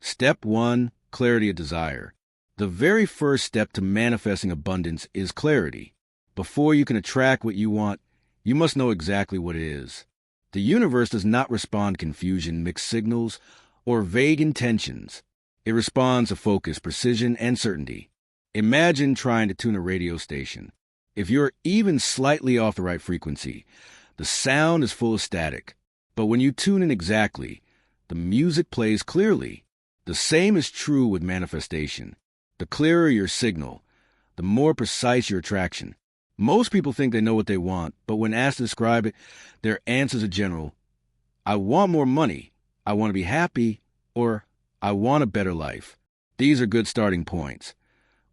Step 1, clarity of desire. The very first step to manifesting abundance is clarity. Before you can attract what you want, you must know exactly what it is. The universe does not respond to confusion, mixed signals, or vague intentions. It responds to focus, precision, and certainty. Imagine trying to tune a radio station. If you're even slightly off the right frequency, the sound is full of static. But when you tune in exactly, the music plays clearly. The same is true with manifestation. The clearer your signal, the more precise your attraction. Most people think they know what they want, but when asked to describe it, their answers are general. I want more money, I want to be happy, or I want a better life. These are good starting points,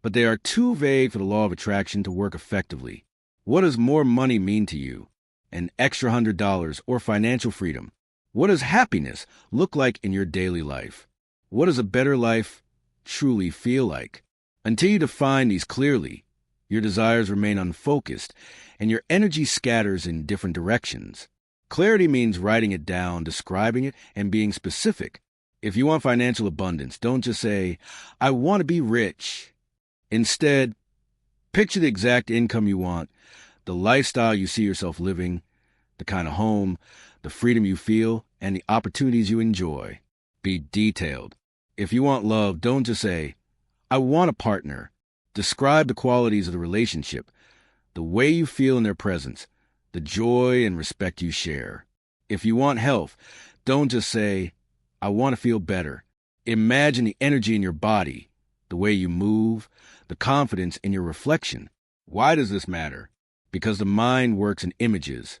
but they are too vague for the law of attraction to work effectively. What does more money mean to you? An extra $100 or financial freedom? What does happiness look like in your daily life? What does a better life truly feel like? Until you define these clearly, your desires remain unfocused and your energy scatters in different directions. Clarity means writing it down, describing it, and being specific. If you want financial abundance, don't just say, I want to be rich. Instead, picture the exact income you want, the lifestyle you see yourself living, the kind of home, the freedom you feel, and the opportunities you enjoy. Be detailed. If you want love, don't just say, I want a partner. Describe the qualities of the relationship, the way you feel in their presence, the joy and respect you share. If you want health, don't just say, I want to feel better. Imagine the energy in your body, the way you move, the confidence in your reflection. Why does this matter? Because the mind works in images,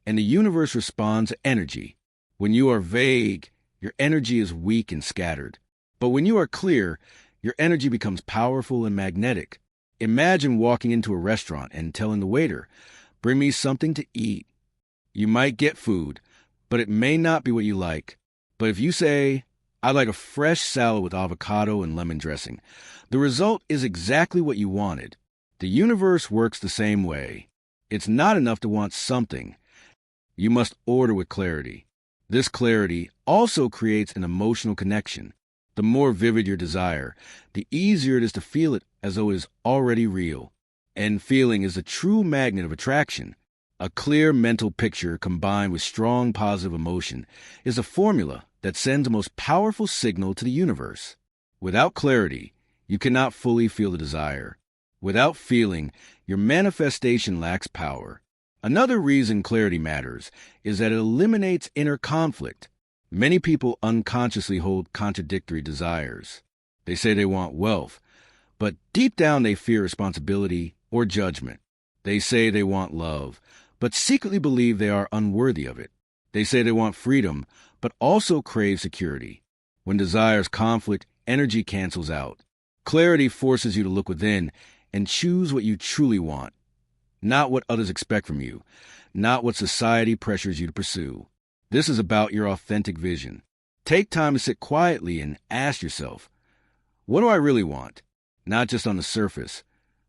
and the universe responds to energy. When you are vague, your energy is weak and scattered. But when you are clear, your energy becomes powerful and magnetic. Imagine walking into a restaurant and telling the waiter, bring me something to eat. You might get food, but it may not be what you like. But if you say, I'd like a fresh salad with avocado and lemon dressing, the result is exactly what you wanted. The universe works the same way. It's not enough to want something. You must order with clarity. This clarity also creates an emotional connection. The more vivid your desire, the easier it is to feel it as though it is already real. And feeling is a true magnet of attraction. A clear mental picture combined with strong positive emotion is a formula that sends the most powerful signal to the universe. Without clarity, you cannot fully feel the desire. Without feeling, your manifestation lacks power. Another reason clarity matters is that it eliminates inner conflict. Many people unconsciously hold contradictory desires. They say they want wealth, but deep down they fear responsibility or judgment. They say they want love, but secretly believe they are unworthy of it. They say they want freedom, but also crave security. When desires conflict, energy cancels out. Clarity forces you to look within and choose what you truly want, not what others expect from you, not what society pressures you to pursue. This is about your authentic vision. Take time to sit quietly and ask yourself, what do I really want? Not just on the surface,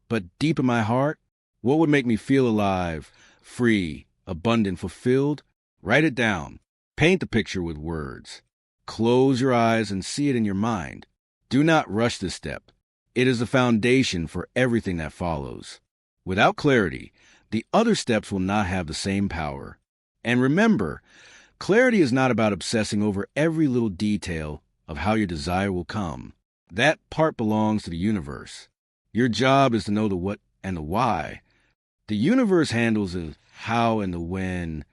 but deep in my heart? What would make me feel alive, free, abundant, fulfilled? Write it down. Paint the picture with words. Close your eyes and see it in your mind. Do not rush this step. It is the foundation for everything that follows. Without clarity, the other steps will not have the same power. And remember, clarity is not about obsessing over every little detail of how your desire will come. That part belongs to the universe. Your job is to know the what and the why. The universe handles the how and the when.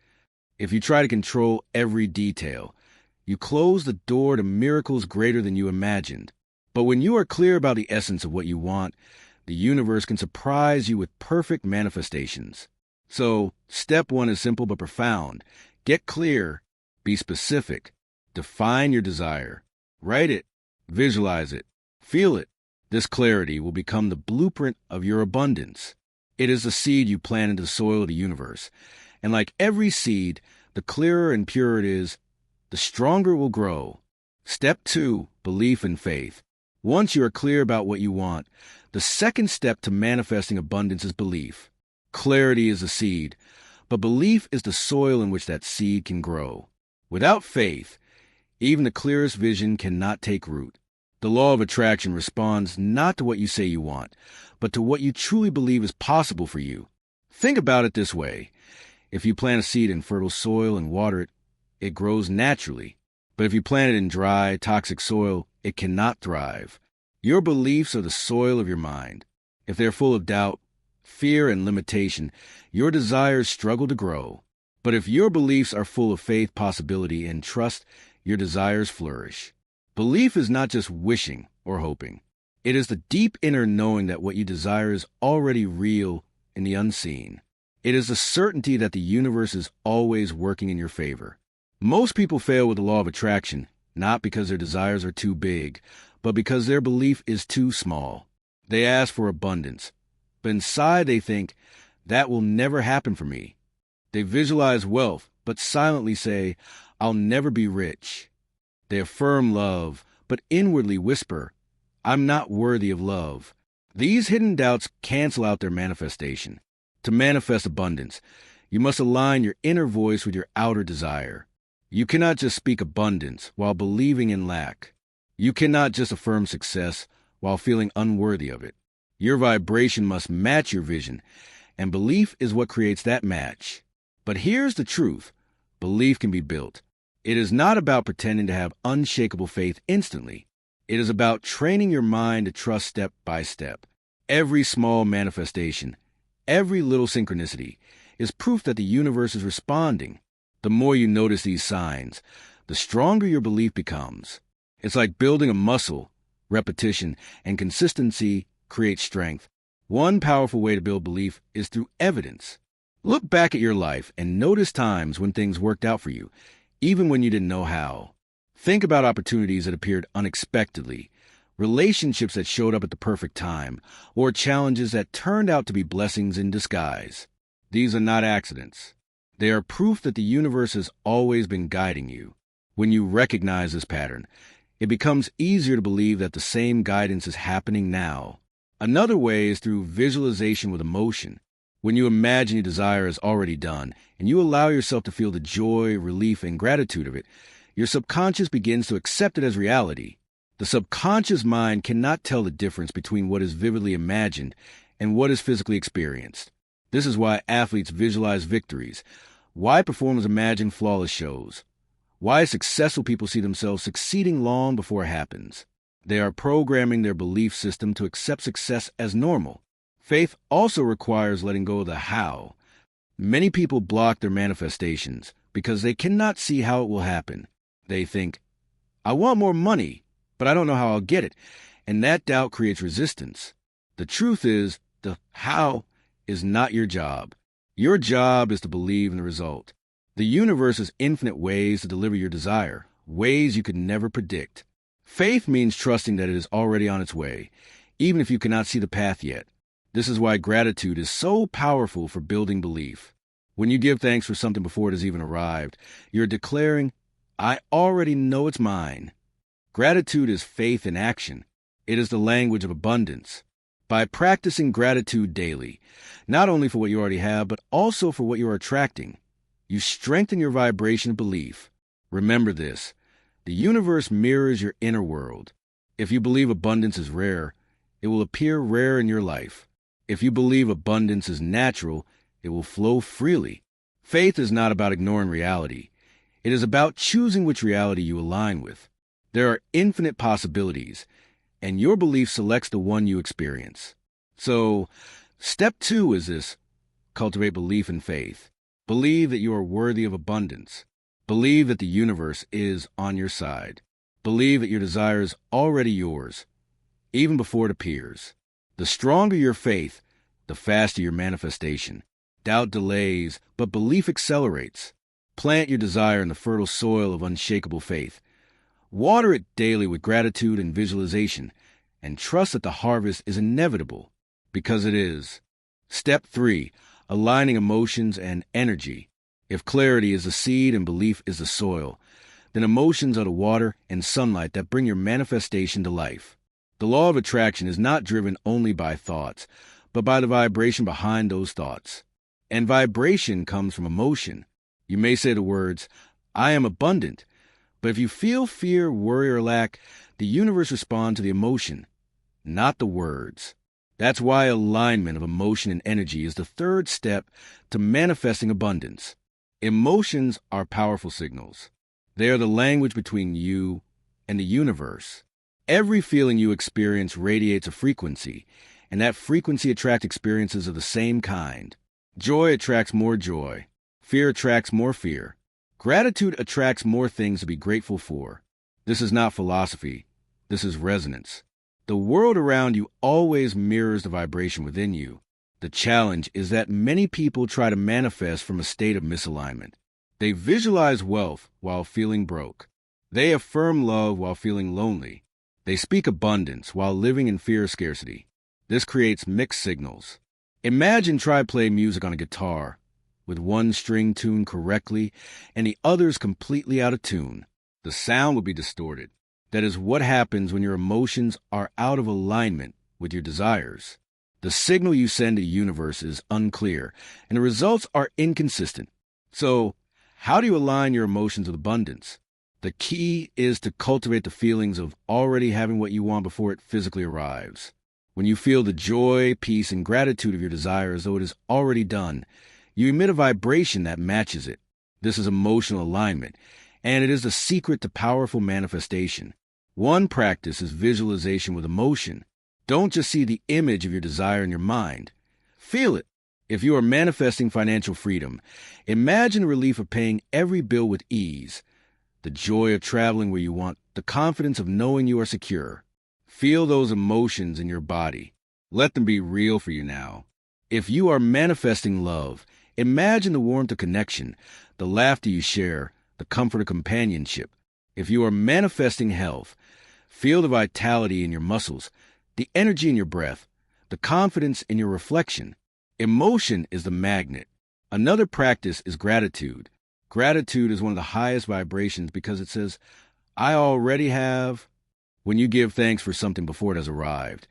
If you try to control every detail, you close the door to miracles greater than you imagined. But when you are clear about the essence of what you want, the universe can surprise you with perfect manifestations. So, step 1 is simple but profound. Get clear. Be specific. Define your desire. Write it. Visualize it. Feel it. This clarity will become the blueprint of your abundance. It is the seed you plant into the soil of the universe. And like every seed, the clearer and purer it is, the stronger it will grow. Step 2, belief and faith. Once you are clear about what you want, the second step to manifesting abundance is belief. Clarity is the seed, but belief is the soil in which that seed can grow. Without faith, Even the clearest vision cannot take root. The law of attraction responds not to what you say you want, but to what you truly believe is possible for you. Think about it this way. If you plant a seed in fertile soil and water it, it grows naturally. But if you plant it in dry, toxic soil, it cannot thrive. Your beliefs are the soil of your mind. If they're full of doubt, fear, and limitation, your desires struggle to grow. But if your beliefs are full of faith, possibility, and trust, your desires flourish. Belief is not just wishing or hoping. It is the deep inner knowing that what you desire is already real in the unseen. It is the certainty that the universe is always working in your favor. Most people fail with the law of attraction, not because their desires are too big, but because their belief is too small. They ask for abundance, but inside they think, that will never happen for me. They visualize wealth, but silently say, I'll never be rich. They affirm love, but inwardly whisper, I'm not worthy of love. These hidden doubts cancel out their manifestation. To manifest abundance, you must align your inner voice with your outer desire. You cannot just speak abundance while believing in lack. You cannot just affirm success while feeling unworthy of it. Your vibration must match your vision, and belief is what creates that match. But here's the truth. Belief can be built. It is not about pretending to have unshakable faith instantly. It is about training your mind to trust step by step. Every small manifestation, every little synchronicity, is proof that the universe is responding. The more you notice these signs, the stronger your belief becomes. It's like building a muscle. Repetition and consistency create strength. One powerful way to build belief is through evidence. Look back at your life and notice times when things worked out for you, even when you didn't know how. Think about opportunities that appeared unexpectedly, relationships that showed up at the perfect time, or challenges that turned out to be blessings in disguise. These are not accidents. They are proof that the universe has always been guiding you. When you recognize this pattern, it becomes easier to believe that the same guidance is happening now. Another way is through visualization with emotion. When you imagine your desire is already done, and you allow yourself to feel the joy, relief, and gratitude of it, your subconscious begins to accept it as reality. The subconscious mind cannot tell the difference between what is vividly imagined and what is physically experienced. This is why athletes visualize victories, why performers imagine flawless shows, why successful people see themselves succeeding long before it happens. They are programming their belief system to accept success as normal. Faith also requires letting go of the how. Many people block their manifestations because they cannot see how it will happen. They think, I want more money, but I don't know how I'll get it, and that doubt creates resistance. The truth is, the how is not your job. Your job is to believe in the result. The universe has infinite ways to deliver your desire, ways you could never predict. Faith means trusting that it is already on its way, even if you cannot see the path yet. This is why gratitude is so powerful for building belief. When you give thanks for something before it has even arrived, you're declaring, I already know it's mine. Gratitude is faith in action. It is the language of abundance. By practicing gratitude daily, not only for what you already have, but also for what you are attracting, you strengthen your vibration of belief. Remember this, the universe mirrors your inner world. If you believe abundance is rare, it will appear rare in your life. If you believe abundance is natural, it will flow freely. Faith is not about ignoring reality. It is about choosing which reality you align with. There are infinite possibilities, and your belief selects the one you experience. So, step 2 is this: cultivate belief and faith. Believe that you are worthy of abundance. Believe that the universe is on your side. Believe that your desire is already yours, even before it appears. The stronger your faith, the faster your manifestation. Doubt delays, but belief accelerates. Plant your desire in the fertile soil of unshakable faith. Water it daily with gratitude and visualization, and trust that the harvest is inevitable, because it is. Step 3, aligning emotions and energy. If clarity is the seed and belief is the soil, then emotions are the water and sunlight that bring your manifestation to life. The law of attraction is not driven only by thoughts, but by the vibration behind those thoughts. And vibration comes from emotion. You may say the words, I am abundant, But if you feel fear, worry, or lack, the universe responds to the emotion, not the words. That's why alignment of emotion and energy is the third step to manifesting abundance. Emotions are powerful signals. They are the language between you and the universe. Every feeling you experience radiates a frequency, and that frequency attracts experiences of the same kind. Joy attracts more joy. Fear attracts more fear. Gratitude attracts more things to be grateful for. This is not philosophy. This is resonance. The world around you always mirrors the vibration within you. The challenge is that many people try to manifest from a state of misalignment. They visualize wealth while feeling broke. They affirm love while feeling lonely. They speak abundance while living in fear of scarcity. This creates mixed signals. Imagine try play music on a guitar, with one string tuned correctly and the others completely out of tune. The sound would be distorted. That is what happens when your emotions are out of alignment with your desires. The signal you send to the universe is unclear, and the results are inconsistent. So, how do you align your emotions with abundance? The key is to cultivate the feelings of already having what you want before it physically arrives. When you feel the joy, peace, and gratitude of your desire as though it is already done, you emit a vibration that matches it. This is emotional alignment, and it is the secret to powerful manifestation. One practice is visualization with emotion. Don't just see the image of your desire in your mind. Feel it. If you are manifesting financial freedom, imagine the relief of paying every bill with ease, the joy of traveling where you want, the confidence of knowing you are secure. Feel those emotions in your body. Let them be real for you now. If you are manifesting love, imagine the warmth of connection, the laughter you share, the comfort of companionship. If you are manifesting health, feel the vitality in your muscles, the energy in your breath, the confidence in your reflection. Emotion is the magnet. Another practice is gratitude. Gratitude is one of the highest vibrations because it says, I already have. When you give thanks for something before it has arrived,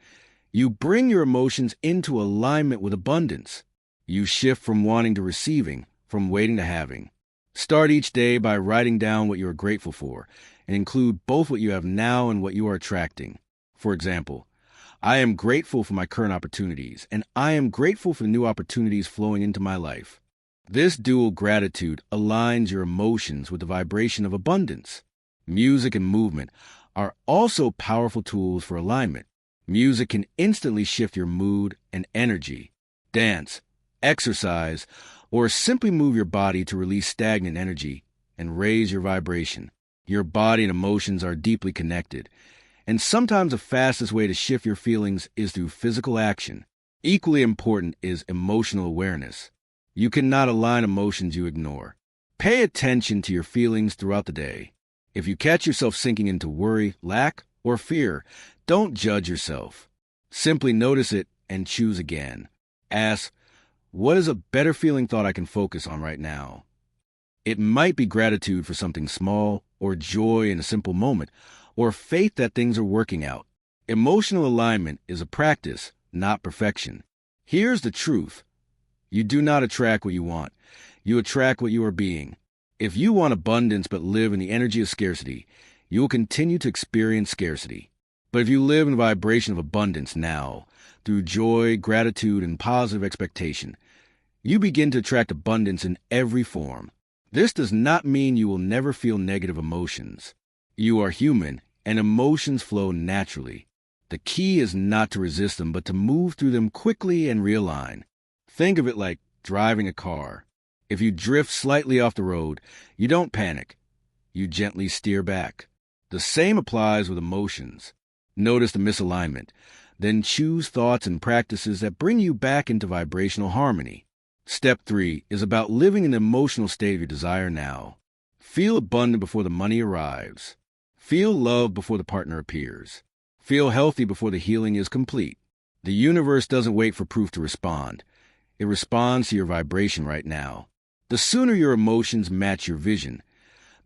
you bring your emotions into alignment with abundance. You shift from wanting to receiving, from waiting to having. Start each day by writing down what you are grateful for and include both what you have now and what you are attracting. For example, I am grateful for my current opportunities, and I am grateful for new opportunities flowing into my life. This dual gratitude aligns your emotions with the vibration of abundance. Music and movement are also powerful tools for alignment. Music can instantly shift your mood and energy. Dance, exercise, or simply move your body to release stagnant energy and raise your vibration. Your body and emotions are deeply connected, and sometimes the fastest way to shift your feelings is through physical action. Equally important is emotional awareness. You cannot align emotions you ignore. Pay attention to your feelings throughout the day. If you catch yourself sinking into worry, lack, or fear, don't judge yourself. Simply notice it and choose again. Ask, what is a better feeling thought I can focus on right now? It might be gratitude for something small, or joy in a simple moment, or faith that things are working out. Emotional alignment is a practice, not perfection. Here's the truth. You do not attract what you want. You attract what you are being. If you want abundance but live in the energy of scarcity, you will continue to experience scarcity. But if you live in the vibration of abundance now, through joy, gratitude, and positive expectation, you begin to attract abundance in every form. This does not mean you will never feel negative emotions. You are human, and emotions flow naturally. The key is not to resist them, but to move through them quickly and realign. Think of it like driving a car. If you drift slightly off the road, you don't panic. You gently steer back. The same applies with emotions. Notice the misalignment. Then choose thoughts and practices that bring you back into vibrational harmony. Step 3 is about living in the emotional state of your desire now. Feel abundant before the money arrives. Feel love before the partner appears. Feel healthy before the healing is complete. The universe doesn't wait for proof to respond. It responds to your vibration right now. The sooner your emotions match your vision,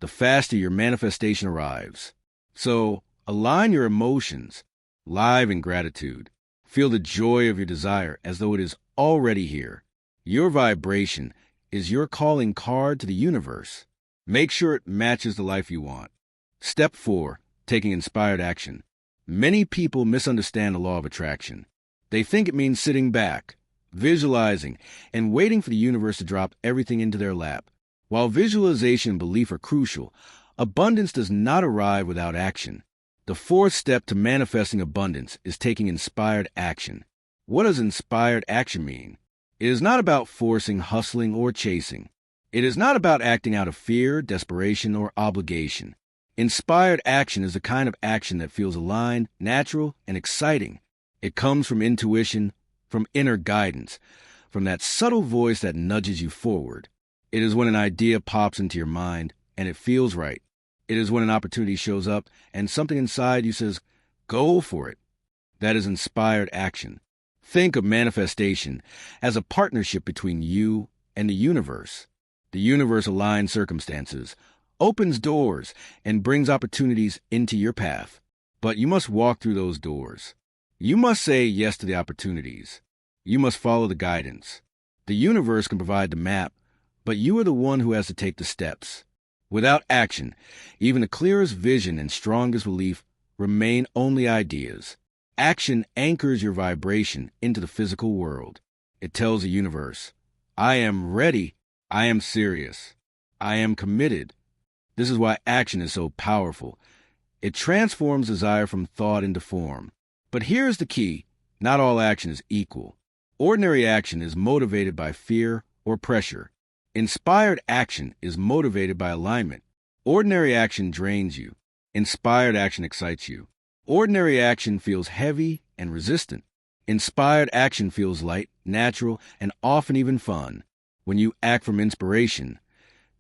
the faster your manifestation arrives. So, align your emotions, live in gratitude. Feel the joy of your desire as though it is already here. Your vibration is your calling card to the universe. Make sure it matches the life you want. Step 4. Taking inspired action. Many people misunderstand the law of attraction. They think it means sitting back, visualizing, and waiting for the universe to drop everything into their lap. While visualization and belief are crucial, abundance does not arrive without action. The fourth step to manifesting abundance is taking inspired action. What does inspired action mean? It is not about forcing, hustling, or chasing. It is not about acting out of fear, desperation, or obligation. Inspired action is the kind of action that feels aligned, natural, and exciting. It comes from intuition, from inner guidance, from that subtle voice that nudges you forward. It is when an idea pops into your mind and it feels right. It is when an opportunity shows up and something inside you says, go for it. That is inspired action. Think of manifestation as a partnership between you and the universe. The universe aligns circumstances, opens doors, and brings opportunities into your path. But you must walk through those doors. You must say yes to the opportunities. You must follow the guidance. The universe can provide the map, but you are the one who has to take the steps. Without action, even the clearest vision and strongest belief remain only ideas. Action anchors your vibration into the physical world. It tells the universe, I am ready. I am serious. I am committed. This is why action is so powerful. It transforms desire from thought into form. But here's the key. Not all action is equal. Ordinary action is motivated by fear or pressure. Inspired action is motivated by alignment. Ordinary action drains you. Inspired action excites you. Ordinary action feels heavy and resistant. Inspired action feels light, natural, and often even fun. When you act from inspiration,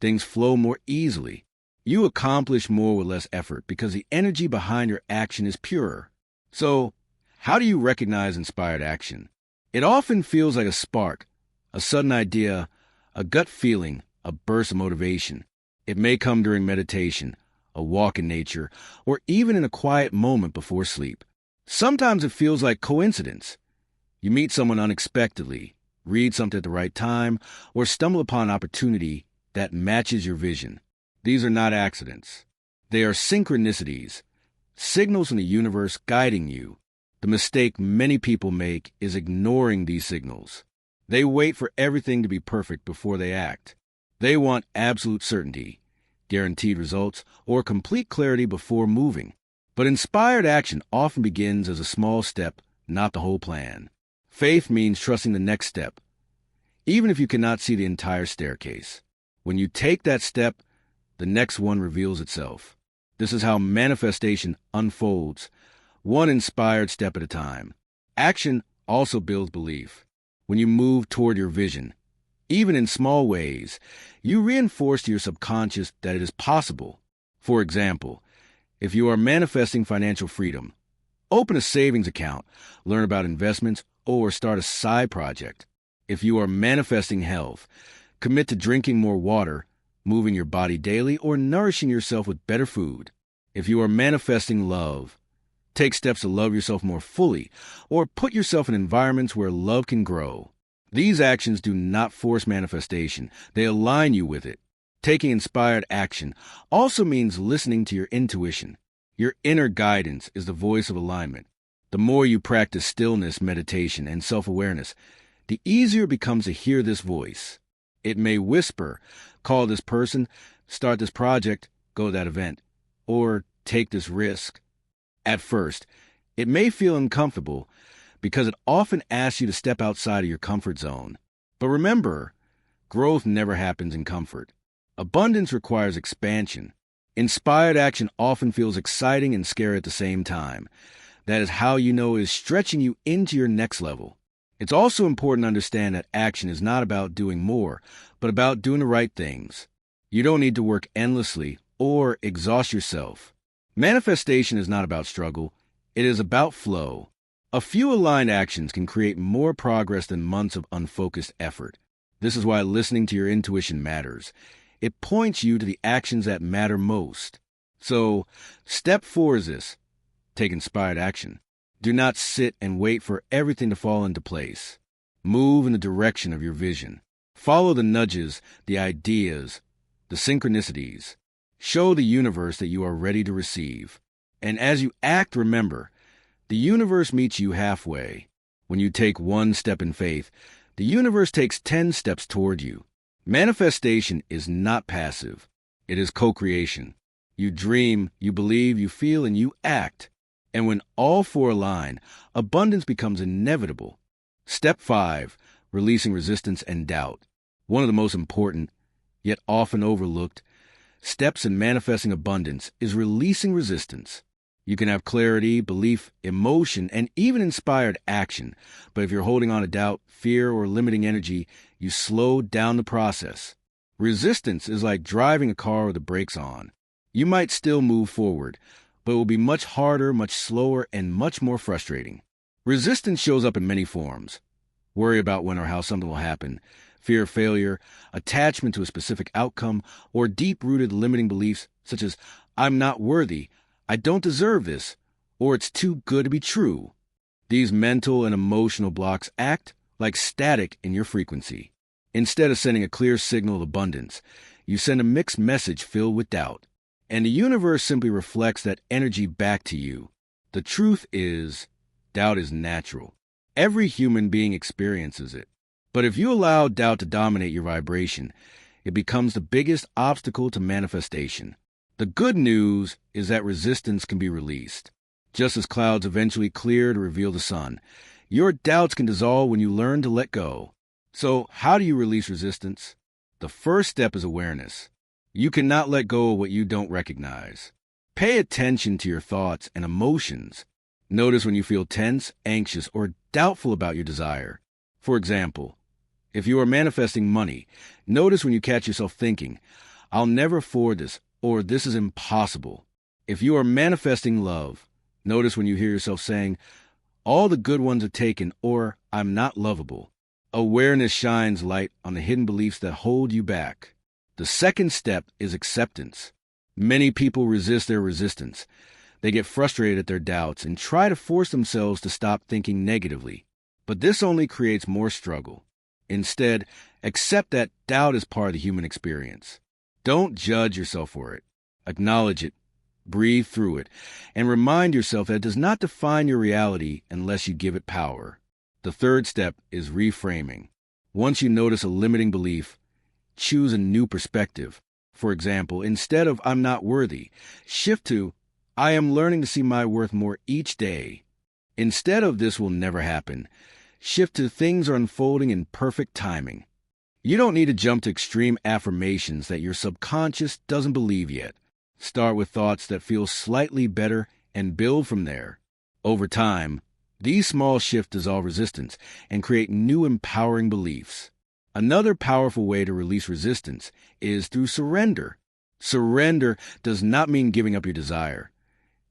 things flow more easily. You accomplish more with less effort because the energy behind your action is purer. So, how do you recognize inspired action? It often feels like a spark, a sudden idea, a gut feeling, a burst of motivation. It may come during meditation, a walk in nature, or even in a quiet moment before sleep. Sometimes it feels like coincidence. You meet someone unexpectedly, read something at the right time, or stumble upon an opportunity that matches your vision. These are not accidents. They are synchronicities, signals from the universe guiding you. The mistake many people make is ignoring these signals. They wait for everything to be perfect before they act. They want absolute certainty, guaranteed results, or complete clarity before moving. But inspired action often begins as a small step, not the whole plan. Faith means trusting the next step, even if you cannot see the entire staircase. When you take that step, the next one reveals itself. This is how manifestation unfolds, one inspired step at a time. Action also builds belief. When you move toward your vision, even in small ways, you reinforce to your subconscious that it is possible. For example, if you are manifesting financial freedom, open a savings account, learn about investments, or start a side project. If you are manifesting health, commit to drinking more water, moving your body daily, or nourishing yourself with better food. If you are manifesting love, take steps to love yourself more fully, or put yourself in environments where love can grow. These actions do not force manifestation. They align you with it. Taking inspired action also means listening to your intuition. Your inner guidance is the voice of alignment. The more you practice stillness, meditation, and self-awareness, the easier it becomes to hear this voice. It may whisper, call this person, start this project, go to that event, or take this risk. At first, it may feel uncomfortable because it often asks you to step outside of your comfort zone. But remember, growth never happens in comfort. Abundance requires expansion. Inspired action often feels exciting and scary at the same time. That is how you know it is stretching you into your next level. It's also important to understand that action is not about doing more, but about doing the right things. You don't need to work endlessly or exhaust yourself. Manifestation is not about struggle. It is about flow. A few aligned actions can create more progress than months of unfocused effort. This is why listening to your intuition matters. It points you to the actions that matter most. So, step 4 is this. Take inspired action. Do not sit and wait for everything to fall into place. Move in the direction of your vision. Follow the nudges, the ideas, the synchronicities. Show the universe that you are ready to receive. And as you act, remember, the universe meets you halfway. When you take one step in faith, the universe takes 10 steps toward you. Manifestation is not passive. It is co-creation. You dream, you believe, you feel, and you act. And when all four align, abundance becomes inevitable. Step 5, releasing resistance and doubt. One of the most important, yet often overlooked, steps in manifesting abundance is releasing resistance. You can have clarity, belief, emotion, and even inspired action, but if you're holding on to doubt, fear, or limiting energy, you slow down the process. Resistance is like driving a car with the brakes on. You might still move forward, but it will be much harder, much slower, and much more frustrating. Resistance shows up in many forms. Worry about when or how something will happen, fear of failure, attachment to a specific outcome, or deep-rooted limiting beliefs such as, I'm not worthy, I don't deserve this, or it's too good to be true. These mental and emotional blocks act like static in your frequency. Instead of sending a clear signal of abundance, you send a mixed message filled with doubt. And the universe simply reflects that energy back to you. The truth is, doubt is natural. Every human being experiences it. But if you allow doubt to dominate your vibration, it becomes the biggest obstacle to manifestation. The good news is that resistance can be released. Just as clouds eventually clear to reveal the sun, your doubts can dissolve when you learn to let go. So, how do you release resistance? The first step is awareness. You cannot let go of what you don't recognize. Pay attention to your thoughts and emotions. Notice when you feel tense, anxious, or doubtful about your desire. For example, if you are manifesting money, notice when you catch yourself thinking, I'll never afford this, or this is impossible. If you are manifesting love, notice when you hear yourself saying, all the good ones are taken, or I'm not lovable. Awareness shines light on the hidden beliefs that hold you back. The second step is acceptance. Many people resist their resistance. They get frustrated at their doubts and try to force themselves to stop thinking negatively. But this only creates more struggle. Instead, accept that doubt is part of the human experience. Don't judge yourself for it. Acknowledge it, breathe through it, and remind yourself that it does not define your reality unless you give it power. The third step is reframing. Once you notice a limiting belief, choose a new perspective. For example, instead of I'm not worthy, shift to I am learning to see my worth more each day. Instead of this will never happen, shift to things are unfolding in perfect timing. You don't need to jump to extreme affirmations that your subconscious doesn't believe yet. Start with thoughts that feel slightly better and build from there. Over time, these small shifts dissolve resistance and create new empowering beliefs. Another powerful way to release resistance is through surrender. Surrender does not mean giving up your desire.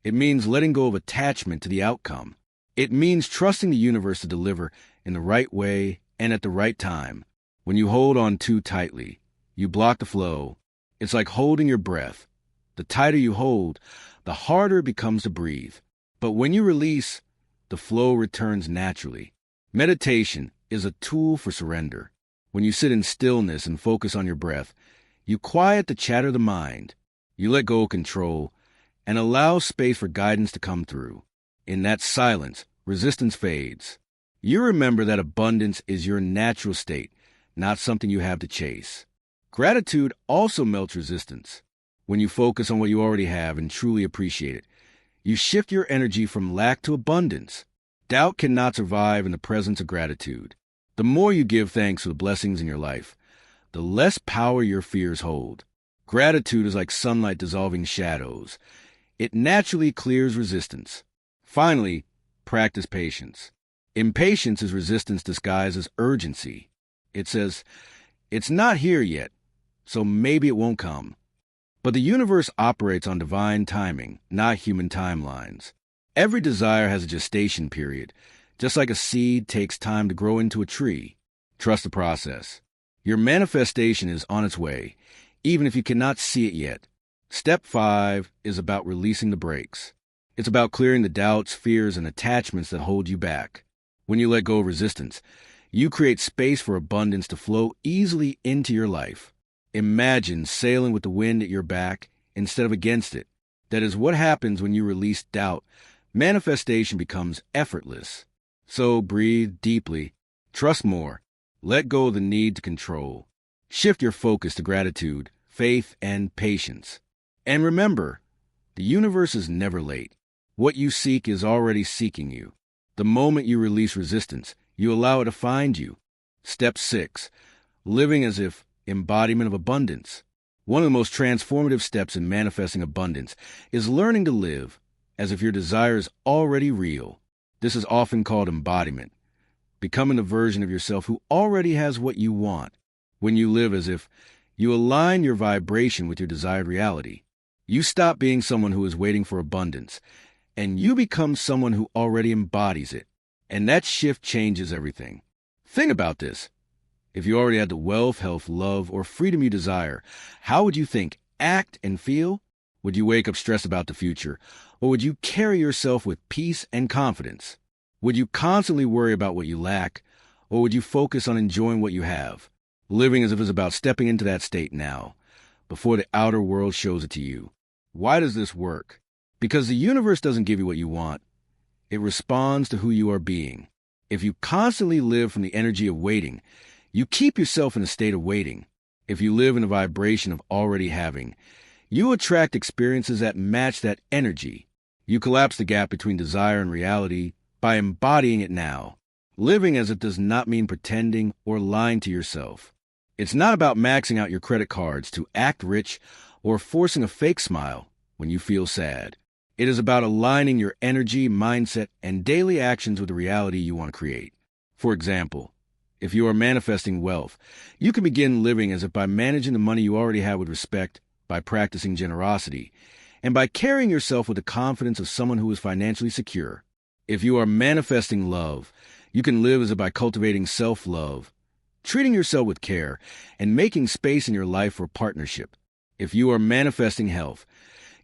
It means letting go of attachment to the outcome. It means trusting the universe to deliver in the right way and at the right time. When you hold on too tightly, you block the flow. It's like holding your breath. The tighter you hold, the harder it becomes to breathe. But when you release, the flow returns naturally. Meditation is a tool for surrender. When you sit in stillness and focus on your breath, you quiet the chatter of the mind. You let go of control and allow space for guidance to come through. In that silence, resistance fades. You remember that abundance is your natural state, not something you have to chase. Gratitude also melts resistance. When you focus on what you already have and truly appreciate it, you shift your energy from lack to abundance. Doubt cannot survive in the presence of gratitude. The more you give thanks for the blessings in your life, the less power your fears hold. Gratitude is like sunlight dissolving shadows. It naturally clears resistance. Finally, practice patience. Impatience is resistance disguised as urgency. It says, it's not here yet, so maybe it won't come. But the universe operates on divine timing, not human timelines. Every desire has a gestation period, just like a seed takes time to grow into a tree. Trust the process. Your manifestation is on its way, even if you cannot see it yet. Step 5 is about releasing the brakes. It's about clearing the doubts, fears, and attachments that hold you back. When you let go of resistance, you create space for abundance to flow easily into your life. Imagine sailing with the wind at your back instead of against it. That is what happens when you release doubt. Manifestation becomes effortless. So breathe deeply, trust more, let go of the need to control. Shift your focus to gratitude, faith, and patience. And remember, the universe is never late. What you seek is already seeking you. The moment you release resistance, you allow it to find you. Step 6. Living as if embodiment of abundance. One of the most transformative steps in manifesting abundance is learning to live as if your desire is already real. This is often called embodiment, becoming the version of yourself who already has what you want. When you live as if, you align your vibration with your desired reality. You stop being someone who is waiting for abundance, and you become someone who already embodies it. And that shift changes everything. Think about this. If you already had the wealth, health, love, or freedom you desire, how would you think, act, and feel? Would you wake up stressed about the future? Or would you carry yourself with peace and confidence? Would you constantly worry about what you lack? Or would you focus on enjoying what you have? Living as if it's about stepping into that state now, before the outer world shows it to you. Why does this work? Because the universe doesn't give you what you want. It responds to who you are being. If you constantly live from the energy of waiting, you keep yourself in a state of waiting. If you live in a vibration of already having, you attract experiences that match that energy. You collapse the gap between desire and reality by embodying it now. Living as it does not mean pretending or lying to yourself. It's not about maxing out your credit cards to act rich or forcing a fake smile when you feel sad. It is about aligning your energy, mindset, and daily actions with the reality you want to create. For example, if you are manifesting wealth, you can begin living as if by managing the money you already have with respect, by practicing generosity, and by carrying yourself with the confidence of someone who is financially secure. If you are manifesting love, you can live as if by cultivating self-love, treating yourself with care, and making space in your life for partnership. If you are manifesting health,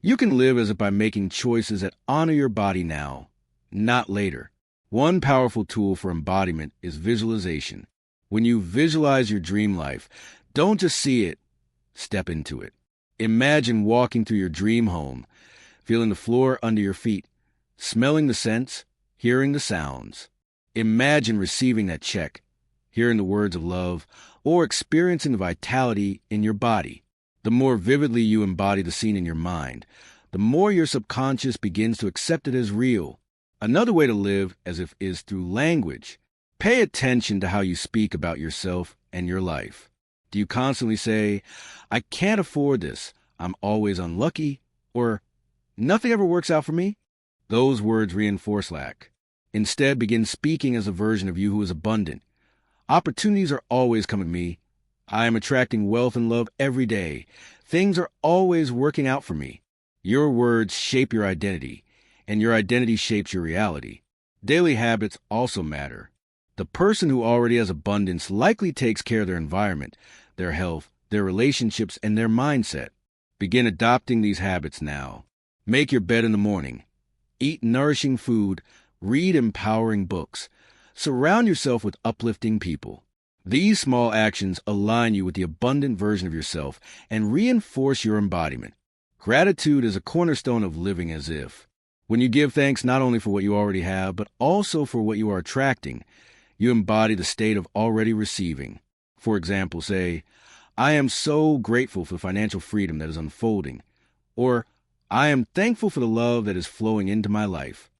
you can live as if by making choices that honor your body now, not later. One powerful tool for embodiment is visualization. When you visualize your dream life, don't just see it, step into it. Imagine walking through your dream home, feeling the floor under your feet, smelling the scents, hearing the sounds. Imagine receiving that check, hearing the words of love, or experiencing the vitality in your body. The more vividly you embody the scene in your mind, the more your subconscious begins to accept it as real. Another way to live as if is through language. Pay attention to how you speak about yourself and your life. Do you constantly say, I can't afford this, I'm always unlucky, or nothing ever works out for me? Those words reinforce lack. Instead, begin speaking as a version of you who is abundant. Opportunities are always coming to me. I am attracting wealth and love every day. Things are always working out for me. Your words shape your identity, and your identity shapes your reality. Daily habits also matter. The person who already has abundance likely takes care of their environment, their health, their relationships, and their mindset. Begin adopting these habits now. Make your bed in the morning. Eat nourishing food. Read empowering books. Surround yourself with uplifting people. These small actions align you with the abundant version of yourself and reinforce your embodiment. Gratitude is a cornerstone of living as if. When you give thanks not only for what you already have, but also for what you are attracting, you embody the state of already receiving. For example, say, I am so grateful for the financial freedom that is unfolding, or I am thankful for the love that is flowing into my life.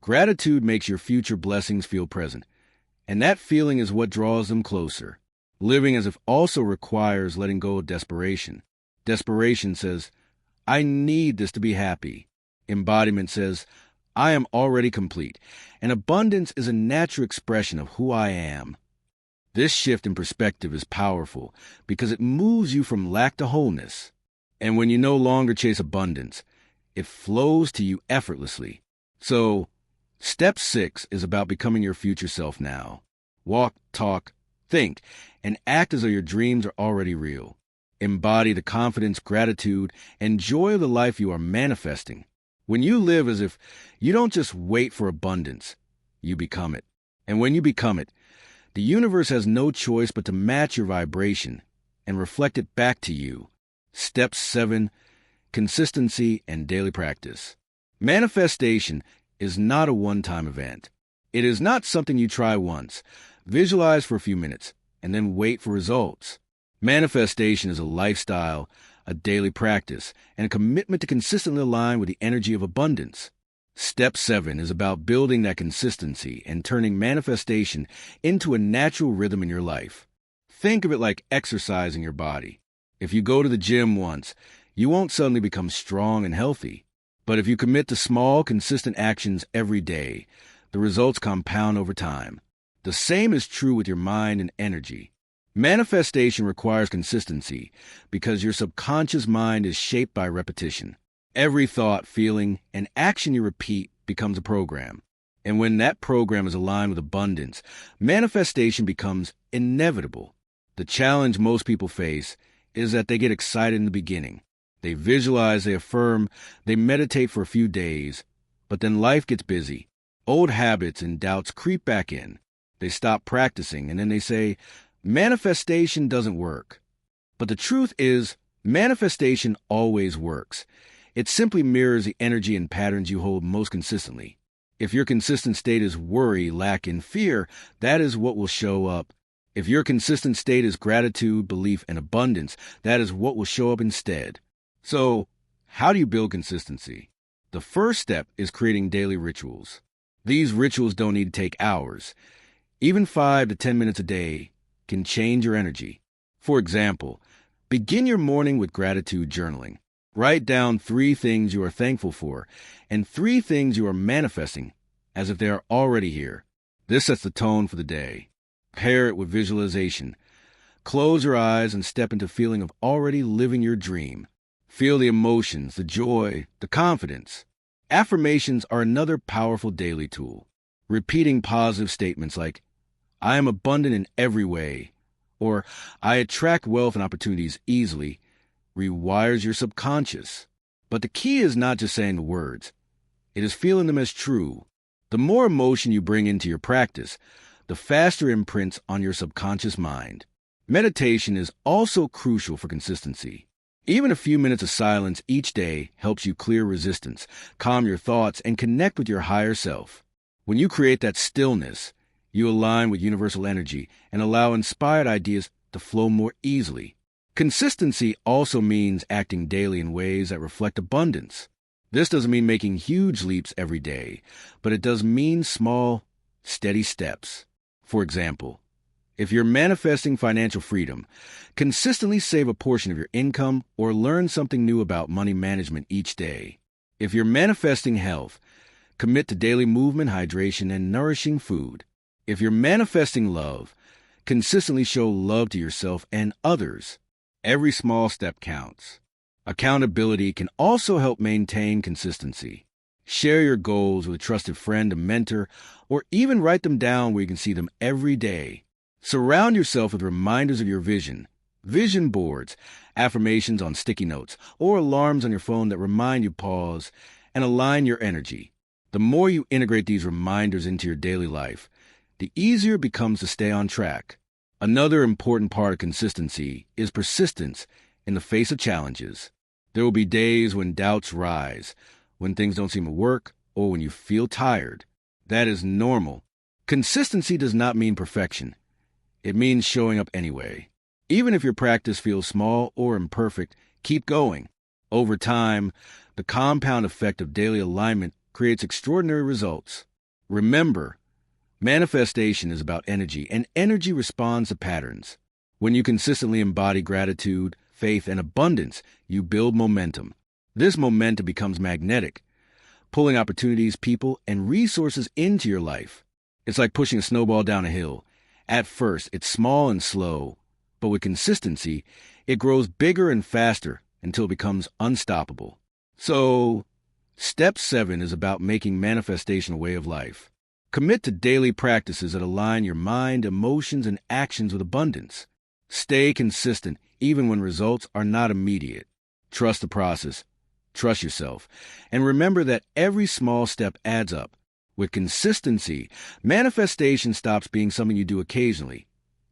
Gratitude makes your future blessings feel present, and that feeling is what draws them closer. Living as if also requires letting go of desperation. Desperation says, I need this to be happy. Embodiment says, I am already complete, and abundance is a natural expression of who I am. This shift in perspective is powerful because it moves you from lack to wholeness. And when you no longer chase abundance, it flows to you effortlessly. So, step 6 is about becoming your future self now. Walk, talk, think, and act as though your dreams are already real. Embody the confidence, gratitude, and joy of the life you are manifesting. When you live as if you don't just wait for abundance, you become it. And when you become it, the universe has no choice but to match your vibration and reflect it back to you. Step 7, consistency, and daily practice. Manifestation is not a one-time event. It is not something you try once, visualize for a few minutes, and then wait for results. Manifestation is a lifestyle, a daily practice, and a commitment to consistently align with the energy of abundance. Step 7 is about building that consistency and turning manifestation into a natural rhythm in your life. Think of it like exercising your body. If you go to the gym once, you won't suddenly become strong and healthy. But if you commit to small, consistent actions every day, the results compound over time. The same is true with your mind and energy. Manifestation requires consistency because your subconscious mind is shaped by repetition. Every thought, feeling, and action you repeat becomes a program. And when that program is aligned with abundance, manifestation becomes inevitable. The challenge most people face is that they get excited in the beginning. They visualize, they affirm, they meditate for a few days, but then life gets busy. Old habits and doubts creep back in. They stop practicing, and then they say, manifestation doesn't work. But the truth is, manifestation always works. It simply mirrors the energy and patterns you hold most consistently. If your consistent state is worry, lack, and fear, that is what will show up. If your consistent state is gratitude, belief, and abundance, that is what will show up instead. So, how do you build consistency? The first step is creating daily rituals. These rituals don't need to take hours. Even 5 to 10 minutes a day can change your energy. For example, begin your morning with gratitude journaling. Write down 3 things you are thankful for and 3 things you are manifesting as if they are already here. This sets the tone for the day. Pair it with visualization. Close your eyes and step into a feeling of already living your dream. Feel the emotions, the joy, the confidence. Affirmations are another powerful daily tool. Repeating positive statements like, I am abundant in every way, or I attract wealth and opportunities easily, rewires your subconscious. But the key is not just saying the words. It is feeling them as true. The more emotion you bring into your practice, the faster it imprints on your subconscious mind. Meditation is also crucial for consistency. Even a few minutes of silence each day helps you clear resistance, calm your thoughts, and connect with your higher self. When you create that stillness, you align with universal energy and allow inspired ideas to flow more easily. Consistency also means acting daily in ways that reflect abundance. This doesn't mean making huge leaps every day, but it does mean small, steady steps. For example, if you're manifesting financial freedom, consistently save a portion of your income or learn something new about money management each day. If you're manifesting health, commit to daily movement, hydration, and nourishing food. If you're manifesting love, consistently show love to yourself and others. Every small step counts. Accountability can also help maintain consistency. Share your goals with a trusted friend, a mentor, or even write them down where you can see them every day. Surround yourself with reminders of your vision. Vision boards, affirmations on sticky notes, or alarms on your phone that remind you pause and align your energy. The more you integrate these reminders into your daily life, the easier it becomes to stay on track. Another important part of consistency is persistence in the face of challenges. There will be days when doubts rise, when things don't seem to work, or when you feel tired. That is normal. Consistency does not mean perfection. It means showing up anyway. Even if your practice feels small or imperfect, keep going. Over time, the compound effect of daily alignment creates extraordinary results. Remember, manifestation is about energy, and energy responds to patterns. When you consistently embody gratitude, faith, and abundance, you build momentum. This momentum becomes magnetic, pulling opportunities, people, and resources into your life. It's like pushing a snowball down a hill. At first, it's small and slow, but with consistency, it grows bigger and faster until it becomes unstoppable. So, step 7 is about making manifestation a way of life. Commit to daily practices that align your mind, emotions, and actions with abundance. Stay consistent even when results are not immediate. Trust the process, trust yourself, and remember that every small step adds up. With consistency, manifestation stops being something you do occasionally.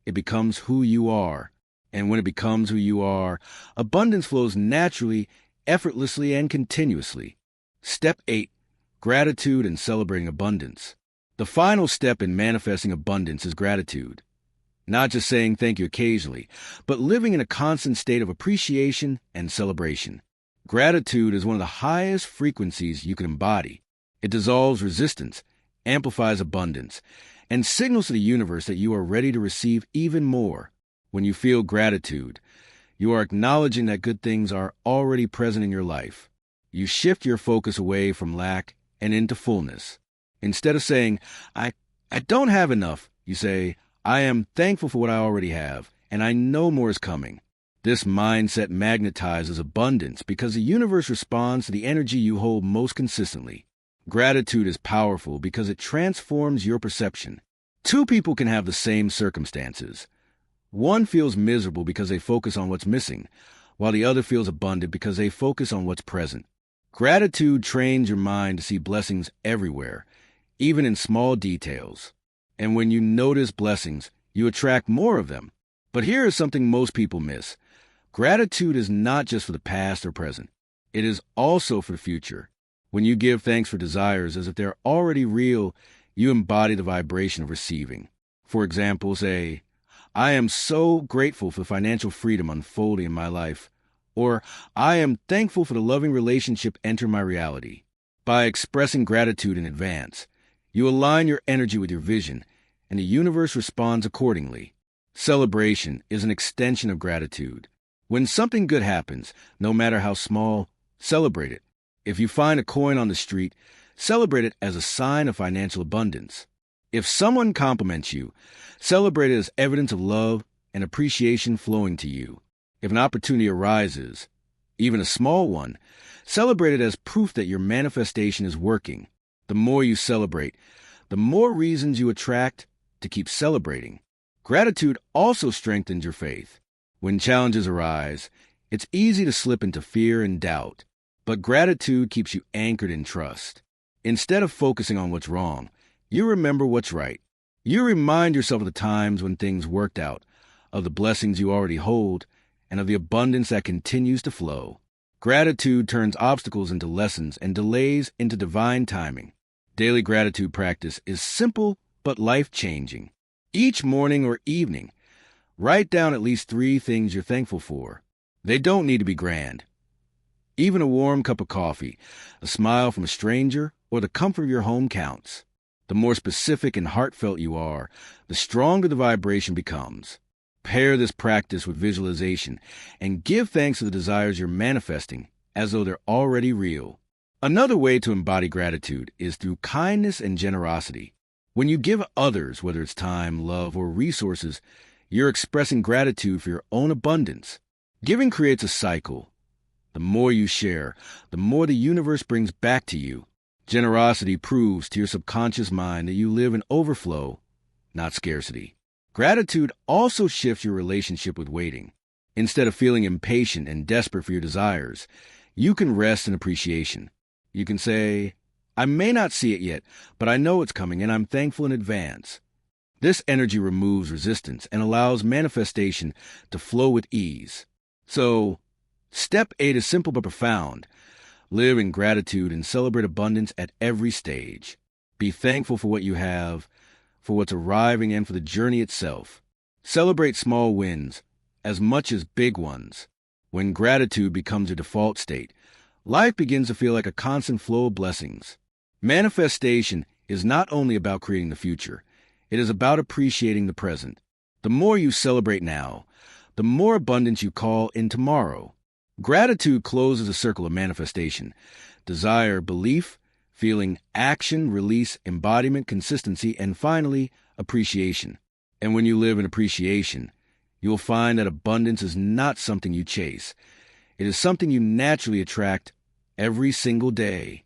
It becomes who you are. And when it becomes who you are, abundance flows naturally effortlessly and continuously. Step 8. Gratitude and celebrating abundance. The final step in manifesting abundance is gratitude. Not just saying thank you occasionally, but living in a constant state of appreciation and celebration. Gratitude is one of the highest frequencies you can embody. It dissolves resistance, amplifies abundance, and signals to the universe that you are ready to receive even more. When you feel gratitude, you are acknowledging that good things are already present in your life. You shift your focus away from lack and into fullness. Instead of saying, I don't have enough, you say, I am thankful for what I already have, and I know more is coming. This mindset magnetizes abundance because the universe responds to the energy you hold most consistently. Gratitude is powerful because it transforms your perception. Two people can have the same circumstances. One feels miserable because they focus on what's missing, while the other feels abundant because they focus on what's present. Gratitude trains your mind to see blessings everywhere, even in small details. And when you notice blessings, you attract more of them. But here is something most people miss. Gratitude is not just for the past or present. It is also for the future. When you give thanks for desires as if they're already real, you embody the vibration of receiving. For example, say, I am so grateful for the financial freedom unfolding in my life. Or, I am thankful for the loving relationship entering my reality. By expressing gratitude in advance, you align your energy with your vision, and the universe responds accordingly. Celebration is an extension of gratitude. When something good happens, no matter how small, celebrate it. If you find a coin on the street, celebrate it as a sign of financial abundance. If someone compliments you, celebrate it as evidence of love and appreciation flowing to you. If an opportunity arises, even a small one, celebrate it as proof that your manifestation is working. The more you celebrate, the more reasons you attract to keep celebrating. Gratitude also strengthens your faith. When challenges arise, it's easy to slip into fear and doubt, but gratitude keeps you anchored in trust. Instead of focusing on what's wrong, you remember what's right. You remind yourself of the times when things worked out, of the blessings you already hold, and of the abundance that continues to flow. Gratitude turns obstacles into lessons and delays into divine timing. Daily gratitude practice is simple but life-changing. Each morning or evening, write down at least 3 things you're thankful for. They don't need to be grand. Even a warm cup of coffee, a smile from a stranger, or the comfort of your home counts. The more specific and heartfelt you are, the stronger the vibration becomes. Pair this practice with visualization and give thanks to the desires you're manifesting as though they're already real. Another way to embody gratitude is through kindness and generosity. When you give others, whether it's time, love, or resources, you're expressing gratitude for your own abundance. Giving creates a cycle. The more you share, the more the universe brings back to you. Generosity proves to your subconscious mind that you live in overflow, not scarcity. Gratitude also shifts your relationship with waiting. Instead of feeling impatient and desperate for your desires, you can rest in appreciation. You can say, I may not see it yet, but I know it's coming and I'm thankful in advance. This energy removes resistance and allows manifestation to flow with ease. So, step 8 is simple but profound. Live in gratitude and celebrate abundance at every stage. Be thankful for what you have, for what's arriving, and for the journey itself. Celebrate small wins as much as big ones. When gratitude becomes your default state, life begins to feel like a constant flow of blessings. Manifestation is not only about creating the future, it is about appreciating the present. The more you celebrate now, the more abundance you call in tomorrow. Gratitude closes a circle of manifestation. Desire, belief, feeling, action, release, embodiment, consistency, and finally, appreciation. And when you live in appreciation, you will find that abundance is not something you chase. It is something you naturally attract every single day.